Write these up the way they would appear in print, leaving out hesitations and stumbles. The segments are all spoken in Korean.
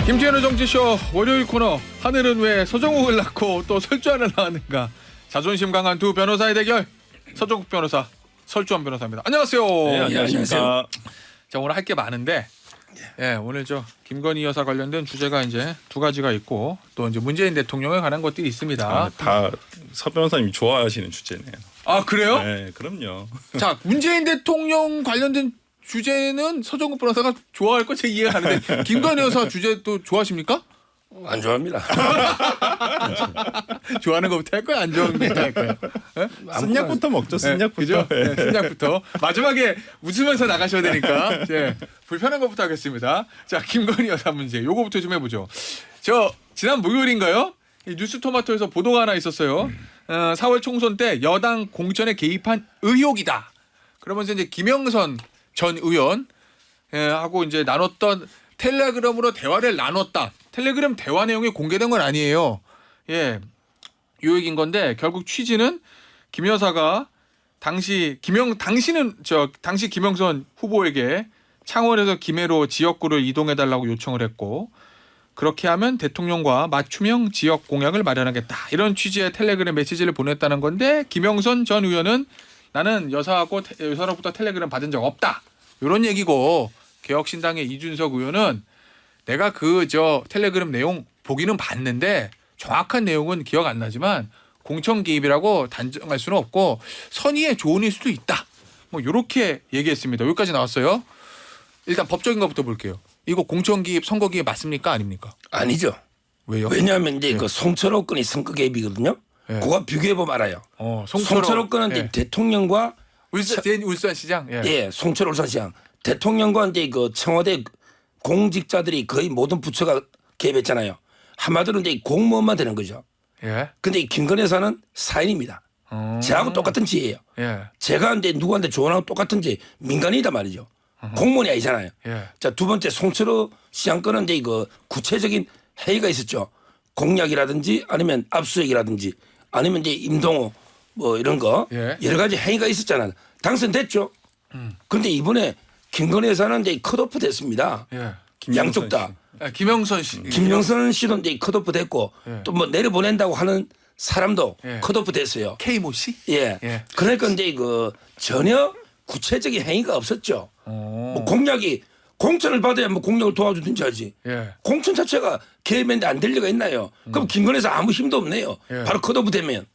김태현의 정치쇼 월요일 코너. 하늘은 왜 서정욱을 낳고 또 설주환을 낳았는가. 자존심 강한 두 변호사의 대결. 서정욱 변호사, 설주환 변호사입니다. 안녕하세요. 네, 안녕하십니까. 자, 오늘 할 게 많은데 오늘 저 김건희 여사 관련된 주제가 이제 두 가지가 있고 또 이제 문재인 대통령에 관한 것들이 있습니다. 다 서 변호사님이 좋아하시는 주제네요. 아, 그래요? 네, 그럼요. 자, 문재인 대통령 관련된 주제는 서정욱 변호사가 좋아할 거 제 이해가 가는데 김건희 여사 주제도 좋아하십니까? 안 좋아합니다. 좋아하는 것부터 할 거야, 안 좋아하는 것부터 할 거야? 쓴약부터 먹죠. 쓴약부터. 그죠? 네, 쓴약부터. 마지막에 웃으면서 나가셔야 되니까 불편한 것부터 하겠습니다. 자, 김건희 여사 문제 요거부터 좀 해보죠. 저 지난 목요일인가요? 이 뉴스토마토에서 보도가 하나 있었어요. 4월 총선 때 여당 공천에 개입한 의혹이다. 그러면서 이제 김영선 전 의원 하고 이제 나눴던 텔레그램으로 대화를 나눴다. 텔레그램 대화 내용이 공개된 건 아니에요. 요 얘기인 건데 결국 취지는 김 여사가 당시 김영선 후보에게 창원에서 김해로 지역구를 이동해 달라고 요청을 했고 그렇게 하면 대통령과 맞춤형 지역 공약을 마련하겠다. 이런 취지의 텔레그램 메시지를 보냈다는 건데 김영선 전 의원은 나는 여사로부터 텔레그램 받은 적 없다. 이런 얘기고 개혁신당의 이준석 의원은 내가 텔레그램 내용 보기는 봤는데 정확한 내용은 기억 안 나지만 공천 개입이라고 단정할 수는 없고 선의의 조언일 수도 있다. 뭐 이렇게 얘기했습니다. 여기까지 나왔어요. 일단 법적인 것부터 볼게요. 이거 공천 개입, 선거 개입 맞습니까? 아닙니까? 아니죠. 왜요? 왜냐하면 이제 그 송철호 건이 선거 개입이거든요. 그거 비교해 보면 알아요. 송철호 건은 이제 대통령과 울산시장. 송철호 울산시장 대통령과 이제 그 청와대 공직자들이 거의 모든 부처가 개입했잖아요. 한마디로 이제 공무원만 되는 거죠. 근데 이 김건희 여사는 사인입니다. 저하고 똑같은 지예요. 제가 이제 누구한테 조언하고 똑같은 지 민간인이다 말이죠. 공무원이 아니잖아요. 자, 두 번째 송철호 시장 건은 이제 그 구체적인 회의가 있었죠. 공약이라든지 아니면 압수액이라든지 아니면 이제 임동호 뭐 이런 거 여러 가지 회의가 있었잖아요. 당선됐죠. 그런데 이번에 김건희 여사는 이제 컷오프 됐습니다. 양쪽 다. 김영선 씨. 김영선 씨도 이제 컷오프 됐고 또 뭐 내려보낸다고 하는 사람도 컷오프 됐어요. K모 씨? 그러니까 이제 그 전혀 구체적인 행위가 없었죠. 뭐 공약이 공천을 받아야 뭐 공약을 도와주든지 하지. 공천 자체가 개입했는데 안 될 리가 있나요? 그럼 김건희 여사 아무 힘도 없네요. 바로 컷오프 되면.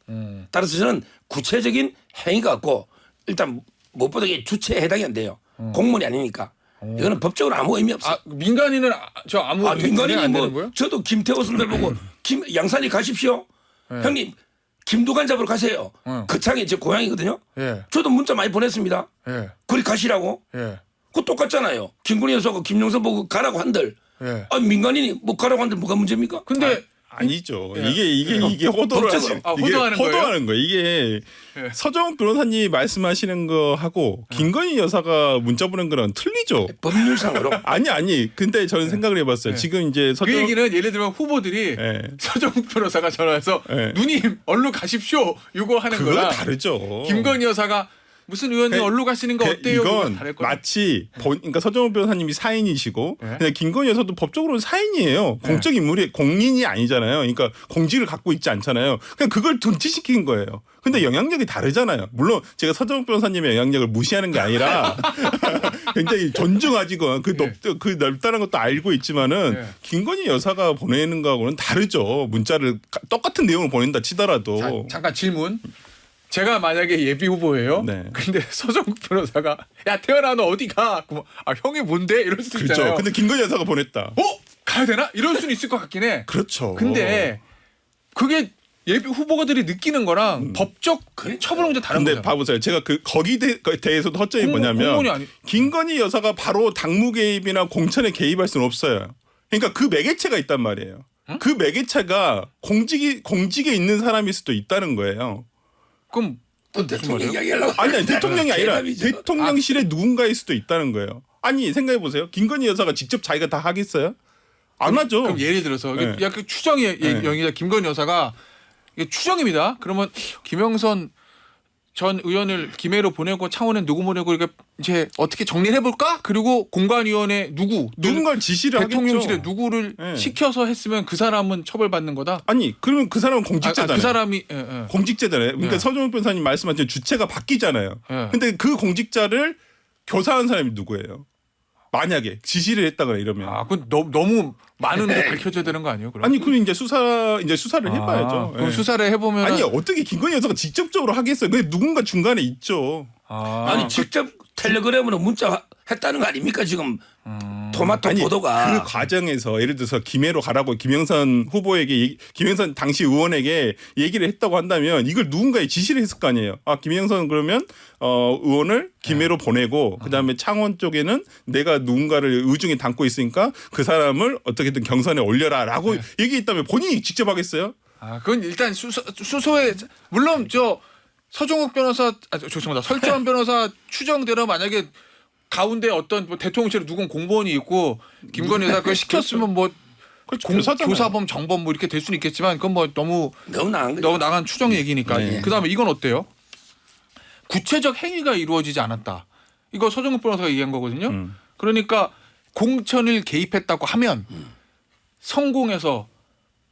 따라서 저는 구체적인 행위가 없고 일단 무엇보다 이게 주체에 해당이 안 돼요. 공무원이 아니니까. 이거는 법적으로 아무 의미 없어요. 민간인은 아무 민간인이 안 뭐 되는 거예요? 저도 김태호 선배 보고 양산이 가십시오. 형님 김두관 잡으러 가세요. 거창이 제 고향이거든요. 저도 문자 많이 보냈습니다. 거기 가시라고. 그거 똑같잖아요. 김건희 여사가 김영선 보고 가라고 한들. 민간인이 뭐 가라고 한들 뭐가 문제입니까? 근데 아니죠. 이게 호도를 호도하는 거예요. 이게 서정욱 변호사님 말씀하시는 거 하고 김건희 여사가 문자 보낸 거랑 틀리죠. 법률상으로. 아니. 근데 저는 생각을 해봤어요. 지금 이제 그 얘기는 예를 들면 후보들이 서정욱 변호사가 전화해서 누님 얼른 가십시오. 이거 하는 그거 거랑 다르죠. 김건희 여사가 무슨 의원님 얼른 가시는 거 어때요? 이건 마치 그러니까 서정욱 변호사님이 사인이시고 근데 김건희 여사도 법적으로는 사인이에요. 공적 인물이 공인이 아니잖아요. 그러니까 공직을 갖고 있지 않잖아요. 그냥 그걸 등치시킨 거예요. 근데 영향력이 다르잖아요. 물론 제가 서정욱 변호사님의 영향력을 무시하는 게 아니라 굉장히 존중하지고 그 넓다는 것도 알고 있지만은 김건희 여사가 보내는 거하고는 다르죠. 문자를 똑같은 내용을 보낸다 치더라도. 잠깐 질문. 제가 만약에 예비 후보예요. 근데 서정욱 변호사가 야 태연아 너 어디 가? 형이 뭔데? 이럴 수도 있잖아요. 근데 김건희 여사가 보냈다. 가야 되나? 이럴 수는 있을 것 같긴 해. 그렇죠. 근데 그게 예비 후보가들이 느끼는 거랑 법적 처벌 문제 다른 거잖아요. 근데 봐보세요. 제가 거기에 대해서도 허점이 뭐냐면 김건희 여사가 바로 당무 개입이나 공천에 개입할 수는 없어요. 그러니까 그 매개체가 있단 말이에요. 그 매개체가 공직에 있는 사람일 수도 있다는 거예요. 그럼 또 대통령 이야기하려고. 아니 대통령이 아니라 대통령실에 누군가일 수도 있다는 거예요. 아니 생각해 보세요. 김건희 여사가 직접 자기가 다 하겠어요? 안 하죠. 그럼 예를 들어서 약간 추정의 영이자 김건희 여사가 이게 추정입니다. 그러면 김영선 전 의원을 김해로 보내고 창원에 누구 보내고 이렇게 이제 어떻게 정리를 해볼까? 그리고 공관위원회 누군가를 지시를 대통령실에 하겠죠. 누구를 네. 시켜서 했으면 그 사람은 처벌받는 거다. 아니 그러면 그 사람은 공직자잖아요. 그 사람이 예. 공직자잖아요. 그러니까 네. 서정욱 변호사님 말씀하신 주체가 바뀌잖아요. 네. 근데 그 공직자를 교사한 사람이 누구예요? 만약에 지시를 했다거나 이러면. 아, 그건 너무 많은데 밝혀져야 되는 거 아니에요? 그럼? 아니 그럼 이제 수사를 해봐야죠. 그럼 예. 수사를 해보면 아니 어떻게 김건희 여사가 직접적으로 하겠어요? 그 누군가 중간에 있죠. 아니 직접 텔레그램으로 문자 했다는 거 아닙니까 지금 토마토 아니 보도가. 그 과정에서 예를 들어서 김해로 가라고 김영선 후보에게 김영선 당시 의원에게 얘기를 했다고 한다면 이걸 누군가에 지시를 했을 거 아니에요. 아 김영선 그러면 의원을 김해로 보내고 그다음에 창원 쪽에는 내가 누군가를 의중에 담고 있으니까 그 사람을 어떻게든 경선에 올려라라고 얘기했다면 본인이 직접 하겠어요? 아, 그건 일단 수소에 물론 저 서종욱 변호사 죄송합니다. 설주환 변호사 추정대로 만약에 가운데 어떤 뭐 대통령실에 누군 공무원이 있고 김건희 여사 그걸 시켰으면 뭐 교사잖아요. 교사범 정범 뭐 이렇게 될 수는 있겠지만 그건 뭐 너무 나간 거죠. 너무 나간 추정 얘기니까. 네. 그다음에 이건 어때요? 구체적 행위가 이루어지지 않았다. 이거 서종욱 변호사가 얘기한 거거든요. 그러니까 공천을 개입했다고 하면 성공해서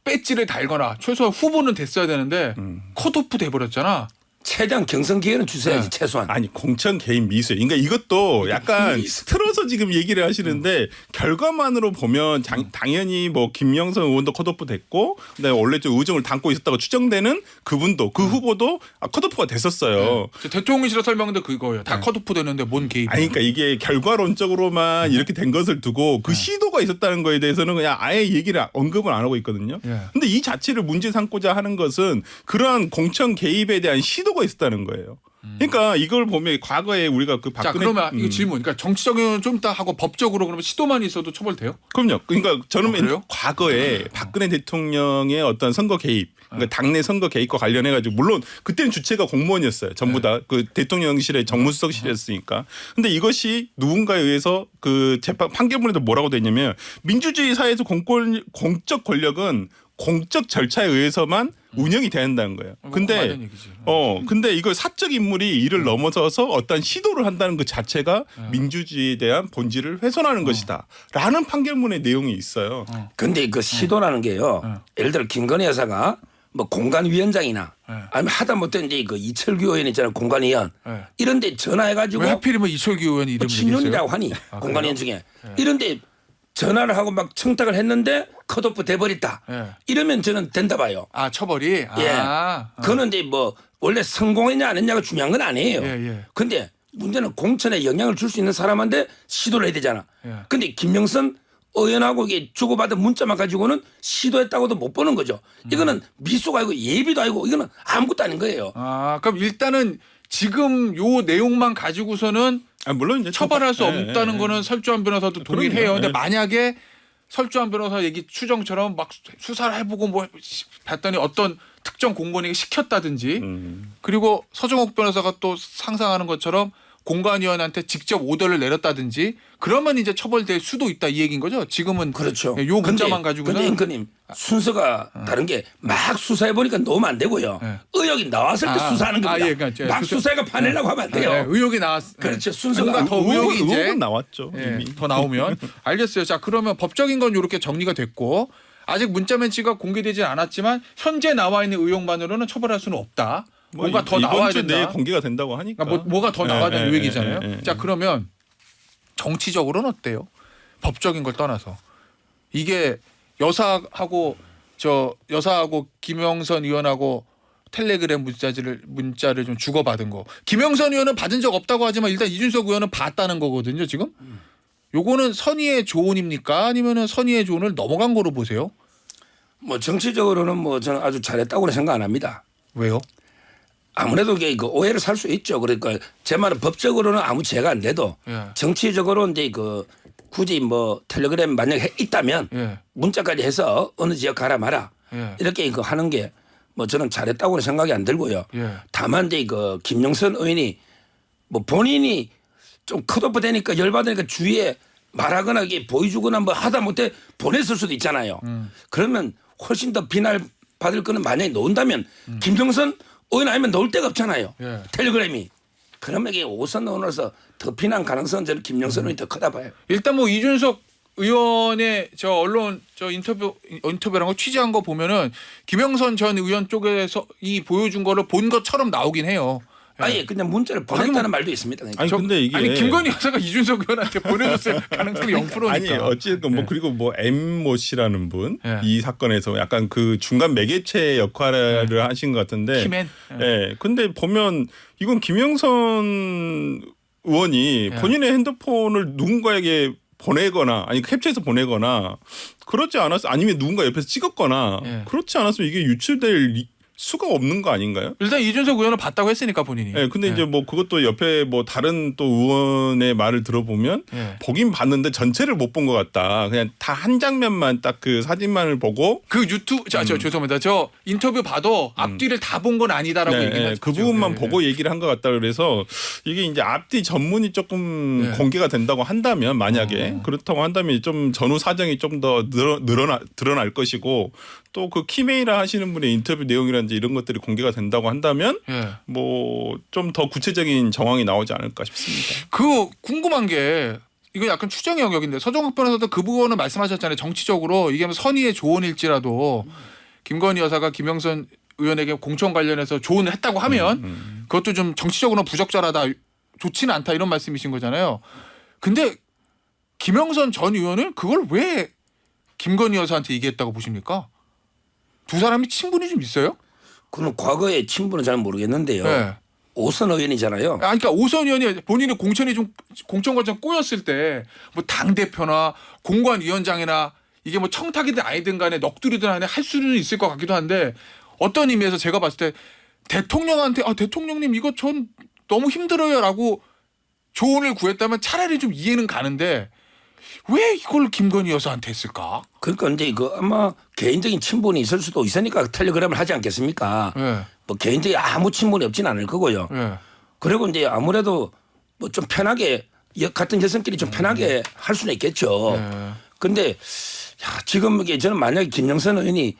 배지를 달거나 최소한 후보는 됐어야 되는데 컷오프 돼버렸잖아. 최대한 경선 기회는 주셔야지 네. 최소한. 아니 공천 개인 미수. 그러니까 이것도 약간 틀어서 지금 얘기를 하시는데 결과만으로 보면 당연히 뭐 김영선 의원도 컷오프 됐고 그다음에 원래 좀 의정을 담고 있었다고 추정되는 그분도 그 후보도 컷오프가 됐었어요. 대통령실의 설명도 그거예요. 다 컷오프 되는데 뭔 개입이야. 아니 그러니까 이게 결과론적으로만 이렇게 된 것을 두고 그 시도가 있었다는 거에 대해서는 그냥 아예 얘기를 언급을 안 하고 있거든요. 예. 근데 이 자체를 문제 삼고자 하는 것은 그러한 공천 개입에 대한 시도가 있었다는 거예요. 그러니까 이걸 보면 과거에 우리가 그 자 박근혜 그러면 이거 질문. 그러니까 정치적인 좀 이따 하고 법적으로 그러면 시도만 있어도 처벌돼요? 그럼요. 그러니까 저는 그래요? 과거에 박근혜 대통령의 어떤 선거 개입, 그러니까 당내 선거 개입과 관련해 가지고 물론 그때는 주체가 공무원이었어요. 전부 다 그 대통령실의 정무수석실이었으니까. 근데 이것이 누군가에 의해서 그 재판 판결문에도 뭐라고 돼 있냐면 민주주의 사회에서 공적 권력은 공적 절차에 의해서만 운영이 돼야 한다는 거예요. 근데 맞는 얘기지. 근데 이걸 사적 인물이 이를 넘어서서 어떤 시도를 한다는 그 자체가 민주주의에 대한 본질을 훼손하는 것이다라는 판결문의 내용이 있어요. 근데 그 시도라는 게요. 예를 들어 김건희 여사가 뭐 공관위원장이나 아니면 하다못해 이제 그 이철규 의원 있잖아요. 공관위원 네. 이런데 전화해가지고 왜 하필이면 이철규 의원 이름을 친윤이라고 하니 공관위원 중에 이런데 전화를 하고 막 청탁을 했는데 컷오프 돼버렸다. 네. 이러면 저는 된다 봐요. 아 처벌이. 예. 아. 그거는 이제 뭐 원래 성공했냐 안 했냐가 중요한 건 아니에요. 예. 근데 문제는 공천에 영향을 줄 수 있는 사람한테 시도를 해야 되잖아. 예. 근데 김영선 의원하고 이게 주고받은 문자만 가지고는 시도했다고도 못 보는 거죠. 이거는 미수가 아니고 예비도 아니고 이거는 아무것도 아닌 거예요. 아 그럼 일단은 지금 요 내용만 가지고서는 물론 이제 처벌할 수 없다는 거는 설주환 변호사도 동의를 그럼요. 해요. 근데 예. 만약에 설주환 변호사 얘기 추정처럼 막 수사를 해보고 뭐 봤더니 어떤 특정 공무원에게 시켰다든지 그리고 서정욱 변호사가 또 상상하는 것처럼 공관위원한테 직접 오더를 내렸다든지 그러면 이제 처벌될 수도 있다 이 얘기인 거죠. 지금은 그렇죠. 요 문자만 가지고는 근데 앵커님 순서가 다른 게 막 수사해 보니까 넣으면 안 되고요. 네. 의혹이 나왔을 때 수사하는 겁니다. 예, 그러니까 막 수사해가 파내려고 하면 안 돼요. 의혹이 나왔. 그렇죠. 순서가 뭔가 더 의혹이 이제 의혹은 나왔죠. 예, 이미. 더 나오면 알겠어요. 자 그러면 법적인 건 이렇게 정리가 됐고 아직 문자 멘치가 공개되지 않았지만 현재 나와 있는 의혹만으로는 처벌할 수는 없다. 뭔가 더 나와야 이번 주 내에 된다. 공개가 된다고 하니까. 그러니까 뭐가 더 나와야 되는 얘기잖아요. 예. 자 그러면 정치적으로는 어때요? 법적인 걸 떠나서 이게 여사하고 김영선 의원하고 텔레그램 문자를 좀 주고받은 거. 김영선 의원은 받은 적 없다고 하지만 일단 이준석 의원은 봤다는 거거든요. 지금 요거는 선의의 조언입니까? 아니면은 선의의 조언을 넘어간 거로 보세요? 뭐 정치적으로는 뭐 저는 아주 잘했다고는 생각 안 합니다. 왜요? 아무래도 이게 그 오해를 살 수 있죠. 그러니까 제 말은 법적으로는 아무 죄가 안 돼도 예. 정치적으로 이제 그 굳이 뭐 텔레그램 만약에 있다면 예. 문자까지 해서 어느 지역 가라 마라 예. 이렇게 이거 하는 게 뭐 저는 잘했다고는 생각이 안 들고요. 예. 다만 이제 그 김영선 의원이 뭐 본인이 좀 컷오프 되니까 열받으니까 주위에 말하거나 이게 보여주거나 뭐 하다 못해 보냈을 수도 있잖아요. 그러면 훨씬 더 비날 받을 거는 만약에 놓은다면 김정선 의원 아니면 놓을 데가 없잖아요. 예. 텔레그램이. 그러면 이게 5선 의원으로서 더 피난 가능성은 저는 김영선 의원이 더 크다 봐요. 일단 뭐 이준석 의원의 저 언론 저 인터뷰란 거 취재한 거 보면은 김영선 전 의원 쪽에서 이 보여준 거를 본 것처럼 나오긴 해요. 예. 아예 그냥 문자를 보냈다는 말도 있습니다. 그러니까. 아니 근데 이게 아니 김건희 여사가 이준석 의원한테 보내줬을 가능성이 0%니까. 아니 어쨌든 뭐 그리고 뭐 M 모 씨라는 분 이 예. 사건에서 약간 그 중간 매개체 역할을 하신 것 같은데. 키맨. 예. 근데 보면 이건 김영선 의원이 본인의 핸드폰을 누군가에게 보내거나 아니 캡처해서 보내거나 그렇지 않았어 아니면 누군가 옆에서 찍었거나 그렇지 않았으면 이게 유출될 수가 없는 거 아닌가요? 일단 이준석 의원을 봤다고 했으니까 본인이. 네, 근데 이제 뭐 그것도 옆에 뭐 다른 또 의원의 말을 들어보면 보긴 봤는데 전체를 못 본 것 같다. 그냥 다 한 장면만 딱 그 사진만을 보고 그 유튜브 저 죄송합니다. 저 인터뷰 봐도 앞뒤를 다 본 건 아니다라고 얘기했죠. 그 부분만 보고 얘기를 한 것 같다 그래서 이게 이제 앞뒤 전문이 조금 공개가 된다고 한다면 만약에 그렇다고 한다면 좀 전후 사정이 좀 더 드러날 것이고 또 그 키메이라 하시는 분의 인터뷰 내용이라든지 이런 것들이 공개가 된다고 한다면 뭐 좀 더 구체적인 정황이 나오지 않을까 싶습니다. 그 궁금한 게 이거 약간 추정 영역인데 서정욱 변호사도 그 부분을 말씀하셨잖아요. 정치적으로 이게 뭐 선의의 조언일지라도 김건희 여사가 김영선 의원에게 공천 관련해서 조언을 했다고 하면 그것도 좀 정치적으로 부적절하다, 좋지는 않다 이런 말씀이신 거잖아요. 근데 김영선 전 의원은 그걸 왜 김건희 여사한테 얘기했다고 보십니까? 두 사람이 친분이 좀 있어요? 그는 과거의 친분은 잘 모르겠는데요. 네. 5선 의원이잖아요. 그러니까 오선 의원이 본인이 공천 과정 꼬였을 때 뭐 당 대표나 공관위원장이나 이게 뭐 청탁이든 아니든 간에 넋두리든 간에 할 수는 있을 것 같기도 한데 어떤 의미에서 제가 봤을 때 대통령한테 대통령님 이거 전 너무 힘들어요라고 조언을 구했다면 차라리 좀 이해는 가는데 왜 이걸 김건희 여사한테 했을까? 그러니까 이제 그 아마 개인적인 친분이 있을 수도 있으니까 텔레그램을 하지 않겠습니까? 네. 뭐 개인적인 아무 친분이 없지는 않을 거고요. 네. 그리고 이제 아무래도 뭐 좀 편하게 같은 여성끼리 좀 편하게 할 수는 있겠죠. 네. 근데 야, 지금 이게 저는 만약에 김영선 의원이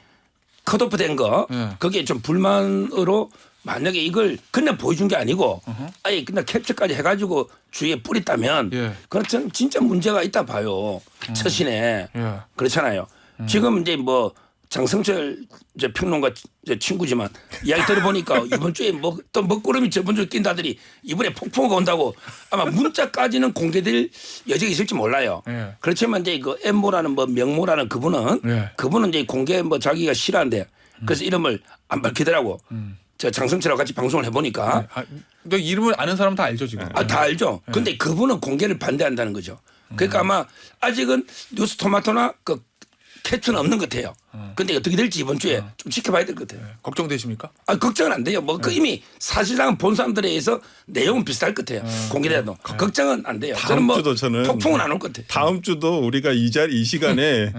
컷오프된 거 거기에 좀 불만으로 만약에 이걸 그냥 보여준 게 아니고 아예 그냥 캡처까지 해가지고 주위에 뿌렸다면 그건 저는 진짜 문제가 있다 봐요. 처신에. 그렇잖아요. 지금 이제 뭐 장성철 이제 평론가 이제 친구지만 이야기 들어보니까 이번 주에 뭐 또 먹구름이 저번 주에 낀다더니 이번에 폭풍우가 온다고 아마 문자까지는 공개될 여지가 있을지 몰라요. 그렇지만 이제 그 M모라는 뭐 명모라는 그분은 이제 공개 뭐 자기가 싫어한대. 그래서 이름을 안 밝히더라고. 저 장성철하고 같이 방송을 해보니까. 너 이름을 아는 사람 다 알죠 지금? 다 알죠. 근데 그분은 공개를 반대한다는 거죠. 그러니까 아마 아직은 뉴스토마토나 그 캡처는 없는 것 같아요. 근데 어떻게 될지 이번 주에 좀 지켜봐야 될 것 같아요. 걱정되십니까? 걱정은 안 돼요. 뭐 그 이미 사실상 본 사람들에 의해서 내용은 비슷할 것 같아요. 공개돼도 걱정은 안 돼요. 저는 뭐 폭풍은 안 올 것 같아요. 다음 주도 우리가 이 시간에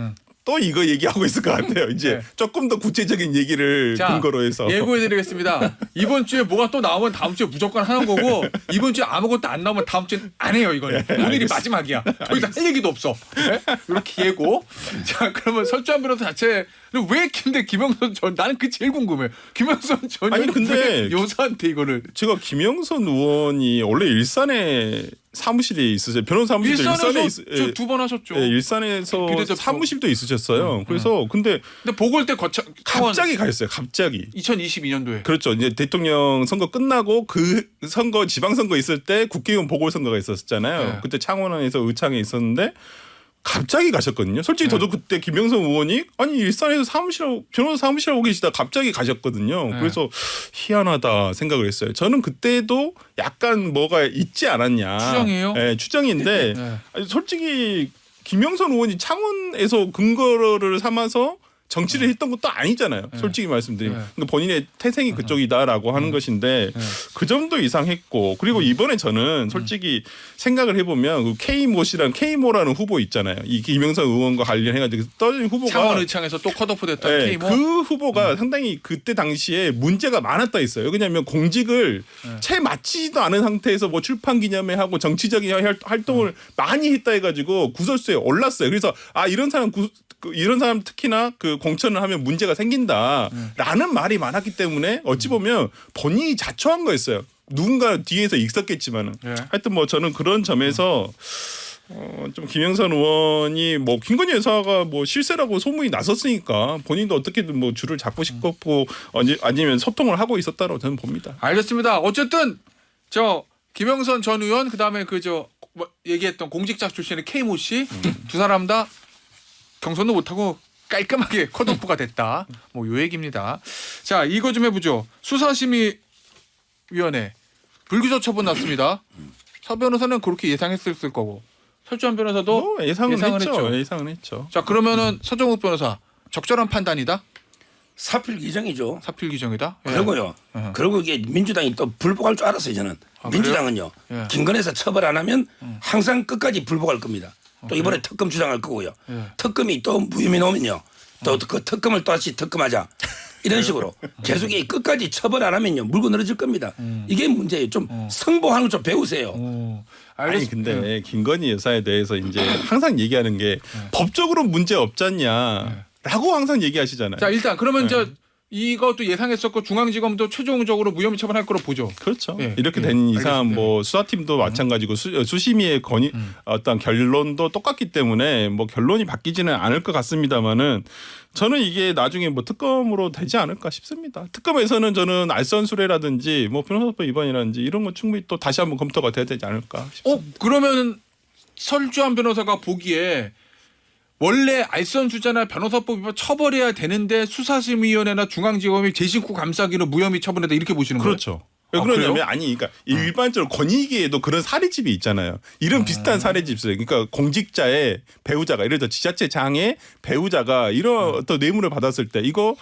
또 이거 얘기하고 있을 것 같아요. 이제 조금 더 구체적인 얘기를 근거로 해서 예고해드리겠습니다. 이번 주에 뭐가 또 나오면 다음 주에 무조건 하는 거고 이번 주에 아무것도 안 나오면 다음 주엔 안 해요. 이거는 오늘이 마지막이야. 더 이상 할 얘기도 없어. 네? 이렇게 예고. 자 그러면 설주한 변호사 자체 왜 근데 김영선 전 나는 그 제일 궁금해. 김영선 전 아니 근데 여사한테 이거를 제가 김영선 의원이 원래 일산에 사무실에 있으세요. 변호사 사무실도 일산에 두 번 하셨죠. 네, 일산에서 사무실도 있으셨어요. 그래서 근데 보궐 때 갑자기 가셨어요. 갑자기 2022년도에 그렇죠. 이제 대통령 선거 끝나고 그 선거 지방선거 있을 때 국회의원 보궐선거가 있었잖아요. 그때 창원에서 의창에 있었는데 갑자기 가셨거든요. 솔직히 저도 그때 김영선 의원이 아니 일산에서 변호사 사무실하고 계시다 갑자기 가셨거든요. 그래서 희한하다 생각을 했어요. 저는 그때도 약간 뭐가 있지 않았냐. 추정이에요? 네, 추정인데 아니, 솔직히 김영선 의원이 창원에서 근거를 삼아서 정치를 했던 것도 아니잖아요. 솔직히 말씀드리면. 그러니까 본인의 태생이 그쪽이다라고 하는 것인데 그 점도 이상했고 그리고 이번에 저는 솔직히 생각을 해보면 그 K모라는 후보 있잖아요. 이 김영선 의원과 관련해가지고 떠진 후보가 창원 의창에서 또 컷오프 됐던 K모. 그 후보가 상당히 그때 당시에 문제가 많았다 했어요. 왜냐하면 공직을 채 마치지도 않은 상태에서 뭐 출판 기념회 하고 정치적인 활동을 많이 했다 해가지고 구설수에 올랐어요. 그래서 이런 사람 특히나 그 공천을 하면 문제가 생긴다라는 말이 많았기 때문에 어찌 보면 본인이 자초한 거였어요. 누군가 뒤에서 있었겠지만은 하여튼 뭐 저는 그런 점에서 좀 김영선 의원이 뭐 김건희 여사가 뭐 실세라고 소문이 났었으니까 본인도 어떻게든 뭐 줄을 잡고 싶었고 아니면 소통을 하고 있었다고 저는 봅니다. 알겠습니다. 어쨌든 저 김영선 전 의원 그다음에 뭐 얘기했던 공직자 출신의 K모 씨 두 사람 다 경선도 못하고 깔끔하게 컷오프가 됐다. 뭐 요 얘기입니다. 자 이거 좀 해보죠. 수사심의위원회 불기소 처분 났습니다. 서 변호사는 그렇게 예상했을 거고 설주한 변호사도 예상은 했죠. 자 그러면은 서정욱 변호사 적절한 판단이다. 사필 규정이죠. 사필 규정이다. 예. 그리고요. 그리고 이게 민주당이 또 불복할 줄 알았어요. 저는 민주당은요. 예. 김건희에서 처벌 안 하면 항상 끝까지 불복할 겁니다. 또 이번에 특검 주장할 거고요. 특검이 또 무혐의 나오면요. 또 그 특검을 또 다시 특검하자. 이런 식으로 계속 끝까지 처벌 안 하면요. 물고 늘어질 겁니다. 이게 문제예요. 좀 성보하는 거 좀 배우세요. 아니 근데 김건희 여사에 대해서 이제 항상 얘기하는 게 법적으로 문제 없지 않냐라고 항상 얘기하시잖아요. 자 일단 그러면 이것도 예상했었고 중앙지검도 최종적으로 무혐의 처분할 거로 보죠. 그렇죠. 이렇게 된 이상 알겠습니다. 뭐 수사팀도 마찬가지고 수심위의 어떤 결론도 똑같기 때문에 뭐 결론이 바뀌지는 않을 것 같습니다만은 저는 이게 나중에 뭐 특검으로 되지 않을까 싶습니다. 특검에서는 저는 알선수뢰라든지 뭐 변호사법 위반이라든지 이런 건 충분히 또 다시 한번 검토가 돼야 되지 않을까 싶습니다. 그러면 설주한 변호사가 보기에 원래 알선수재나 변호사법 위반 처벌해야 되는데 수사심의위원회나 중앙지검이 재심구 감싸기로 무혐의 처분했다 이렇게 보시는 거예요? 그렇죠. 왜 그러냐면 그러니까 일반적으로 권익위에도 그런 사례집이 있잖아요. 이런 비슷한 사례집 있어요. 그러니까 공직자의 배우자가 예를 들어 지자체장의 배우자가 이런 어떤 뇌물을 받았을 때 이거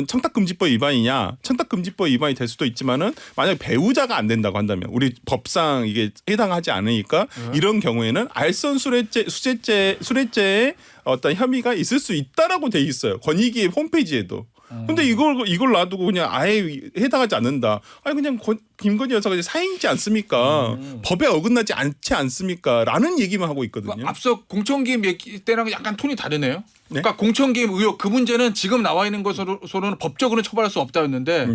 청탁금지법 위반이냐? 청탁금지법 위반이 될 수도 있지만은 만약 배우자가 안 된다고 한다면 우리 법상 이게 해당하지 않으니까 이런 경우에는 수뢰죄의 어떤 혐의가 있을 수 있다라고 돼 있어요. 권익위의 홈페이지에도. 근데 이걸 놔두고 그냥 아예 해당하지 않는다. 아니 그냥 김건희 여사가 사인이지 않습니까? 법에 어긋나지 않지 않습니까? 라는 얘기만 하고 있거든요. 앞서 공천기임 얘기 때랑 약간 톤이 다르네요. 그러니까 공천기임 의혹 그 문제는 지금 나와 있는 것으로는 법적으로는 처벌할 수 없다였는데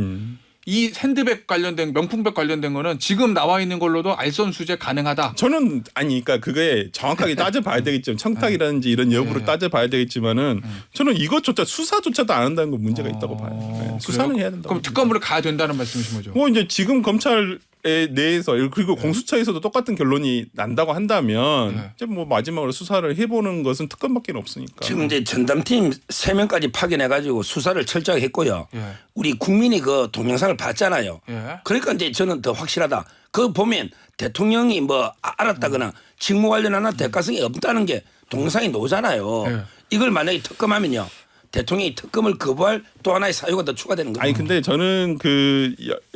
이 핸드백 관련된 명품백 관련된 거는 지금 나와 있는 걸로도 알선수재 가능하다. 저는 그러니까 그게 정확하게 따져봐야 되겠지만 청탁이라든지 이런 여부를 따져봐야 되겠지만은 저는 이것조차 수사조차도 안 한다는 건 문제가 있다고 봐요. 수사는 해야 된다고. 그럼 특검으로 가야 된다는 말씀이신 거죠? 뭐 이제 지금 검찰에 내에서 그리고 공수처에서도 똑같은 결론이 난다고 한다면 이제 뭐 마지막으로 수사를 해보는 것은 특검밖에 없으니까. 지금 이제 전담팀 3명까지 파견해가지고 수사를 철저하게 했고요. 우리 국민이 그 동영상을 봤잖아요. 그러니까 이제 저는 더 확실하다. 그거 보면 대통령이 뭐 알았다거나 직무 관련하나 대가성이 없다는 게 동영상이 나오잖아요. 이걸 만약에 특검하면요. 대통령이 특검을 거부할 또 하나의 사유가 더 추가되는 거죠. 아니 근데 저는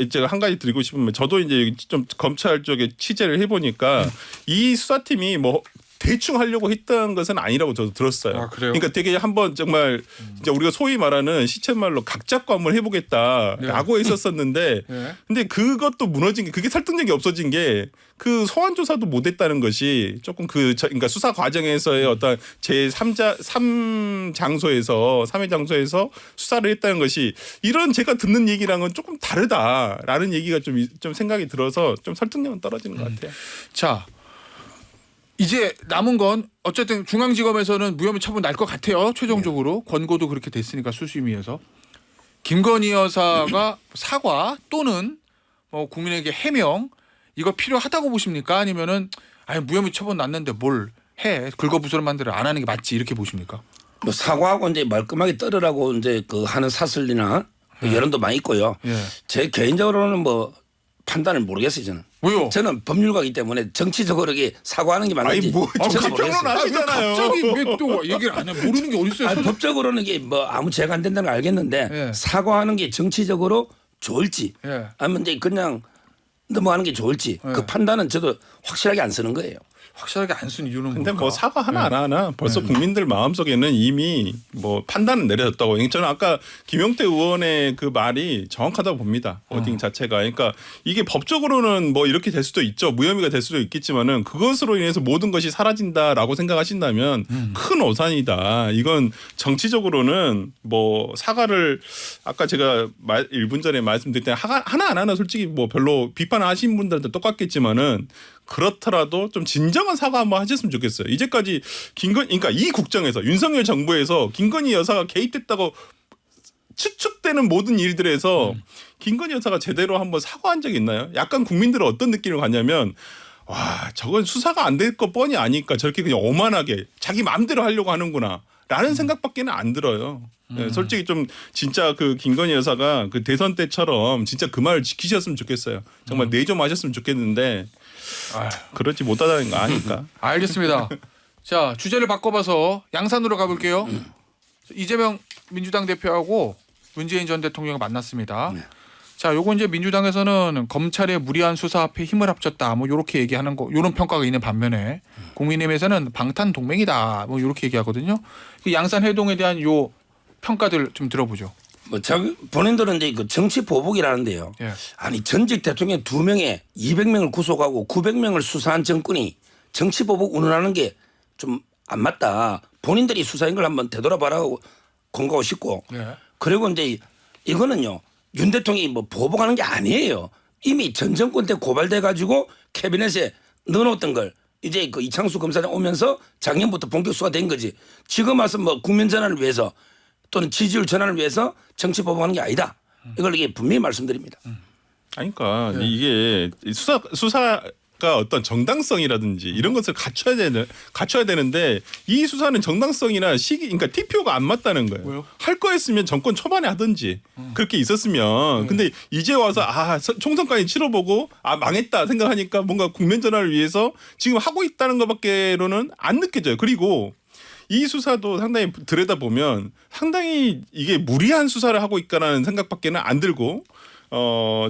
제가 한 가지 드리고 싶으면 저도 이제 좀 검찰 쪽에 취재를 해보니까 이 수사팀이 뭐 대충 하려고 했던 것은 아니라고 저도 들었어요. 아, 그래요? 그러니까 되게 한번 정말 이제 우리가 소위 말하는 시쳇말로 각잡고 해보겠다라고 했었었는데 근데 그것도 무너진 게 그게 설득력이 없어진 게 그 소환 조사도 못했다는 것이 조금 그러니까 수사 과정에서의 어떤 제3 장소에서 수사를 했다는 것이 이런 제가 듣는 얘기랑은 조금 다르다라는 얘기가 좀 생각이 들어서 좀 설득력은 떨어지는 것 같아요. 자. 이제 남은 건 어쨌든 중앙지검에서는 무혐의 처분 날 것 같아요. 최종적으로 권고도 그렇게 됐으니까 수심위에서 김건희 여사가 사과 또는 국민에게 해명 이거 필요하다고 보십니까? 아니면은 무혐의 처분 났는데 뭘 해 긁어부스럼 만들어 안 하는 게 맞지 이렇게 보십니까? 뭐 사과하고 이제 말끔하게 떨으라고 이제 그 하는 사설이나 여론도 많이 있고요. 제 개인적으로는 뭐 판단을 모르겠어요 저는. 왜요? 저는 법률가이기 때문에 정치적으로 이게 사과하는 게 맞는지 아니 뭐 정치평론 하시잖아요. 갑자기 왜 또 얘기를 안 해? 모르는 게 어디 있어요? 법적으로는 이게 뭐 아무 죄가 안 된다는 걸 알겠는데 사과하는 게 정치적으로 좋을지 아니면 이제 그냥 넘어가는 게 좋을지 그 판단은 저도 확실하게 안 쓰는 거예요. 확실하게 안 쓴 이유는 근데 뭘까? 뭐 사과 하나 안 하나 벌써 국민들 마음속에는 이미 뭐 판단은 내려졌다고. 저는 아까 김용태 의원의 그 말이 정확하다고 봅니다. 워딩 자체가. 그러니까 이게 법적으로는 뭐 이렇게 될 수도 있죠. 무혐의가 될 수도 있겠지만은 그것으로 인해서 모든 것이 사라진다라고 생각하신다면 큰 오산이다. 이건 정치적으로는 뭐 사과를 아까 제가 1분 전에 말씀드릴 때 하나 안 하나 솔직히 뭐 별로 비판하신 분들한테 똑같겠지만은 그렇더라도 좀 진정한 사과 한번 하셨으면 좋겠어요. 이제까지 그러니까 이 국정에서 윤석열 정부에서 김건희 여사가 개입됐다고 추측되는 모든 일들에서 김건희 여사가 제대로 한번 사과한 적이 있나요? 약간 국민들은 어떤 느낌을 갖냐면 와 저건 수사가 안 될 거 뻔히 아니까 저렇게 그냥 오만하게 자기 마음대로 하려고 하는구나 라는 생각밖에는 안 들어요. 네, 솔직히 좀 진짜 그 김건희 여사가 그 대선 때처럼 진짜 그 말을 지키셨으면 좋겠어요. 정말 내 좀 하셨으면 좋겠는데 그렇지 못하다는 거 아니까. 알겠습니다. 자 주제를 바꿔봐서 양산으로 가볼게요. 이재명 민주당 대표하고 문재인 전 대통령이 만났습니다. 네. 자, 요거 이제 민주당에서는 검찰의 무리한 수사 앞에 힘을 합쳤다. 뭐 요렇게 얘기하는 거, 요런 평가가 있는 반면에 국민의힘에서는 방탄 동맹이다. 뭐 요렇게 얘기하거든요. 이 양산 회동에 대한 요 평가들 좀 들어보죠. 뭐 본인들은 이제 그 정치 보복이라는데요. 예. 아니 전직 대통령 2명에 200명을 구속하고 900명을 수사한 정권이 정치 보복 운운하는 게 좀 안 맞다. 본인들이 수사인 걸 한번 되돌아봐라고 권고하고 싶고. 예. 그리고 이제 이거는요. 윤 대통령이 뭐 보복하는 게 아니에요. 이미 전 정권 때 고발돼 가지고 캐비넷에 넣어놓았던 걸 이제 그 이창수 검사장 오면서 작년부터 본격 수사된 거지. 지금 와서 뭐 국면 전환을 위해서 또는 지지율 전환을 위해서 정치 보복하는 게 아니다. 이걸 이게 분명히 말씀드립니다. 아니 그러니까 이게 수사가 어떤 정당성이라든지 이런 것을 갖춰야 되는데 이 수사는 정당성이나 시기 그러니까 TPO가 안 맞다는 거예요. 왜요? 할 거였으면 정권 초반에 하든지 그렇게 있었으면 근데 이제 와서 총선까지 치러보고 망했다 생각하니까 뭔가 국면 전환을 위해서 지금 하고 있다는 것밖에로는 안 느껴져요. 그리고 이 수사도 상당히 들여다보면 상당히 이게 무리한 수사를 하고 있다는 생각밖에는 안 들고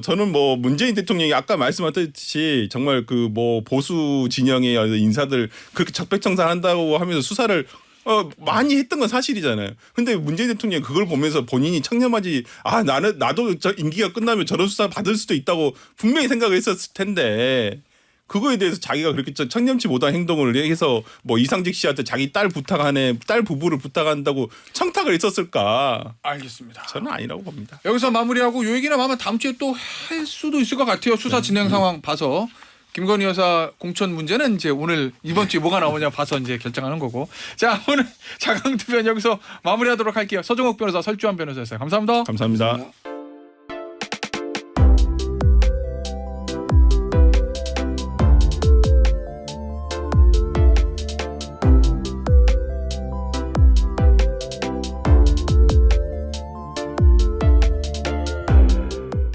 저는 뭐 문재인 대통령이 아까 말씀하셨듯이 정말 그 뭐 보수 진영의 인사들 그렇게 적백청산한다고 하면서 수사를 많이 했던 건 사실이잖아요. 근데 문재인 대통령이 그걸 보면서 본인이 청렴하지 나도 임기가 끝나면 저런 수사 받을 수도 있다고 분명히 생각을 했었을 텐데 그거에 대해서 자기가 그렇게 청렴치 못한 행동을 해서 뭐 이상직 씨한테 자기 딸 부부를 부탁한다고 청탁을 했었을까? 알겠습니다. 저는 아니라고 봅니다. 여기서 마무리하고 요 얘기는 아마 다음 주에 또 할 수도 있을 것 같아요. 수사 진행 상황 봐서. 김건희 여사 공천 문제는 이제 오늘 이번 주에 뭐가 나오냐 봐서 이제 결정하는 거고. 자, 오늘 자강투변 여기서 마무리하도록 할게요. 서정욱 변호사, 설주환 변호사였어요. 감사합니다. 감사합니다.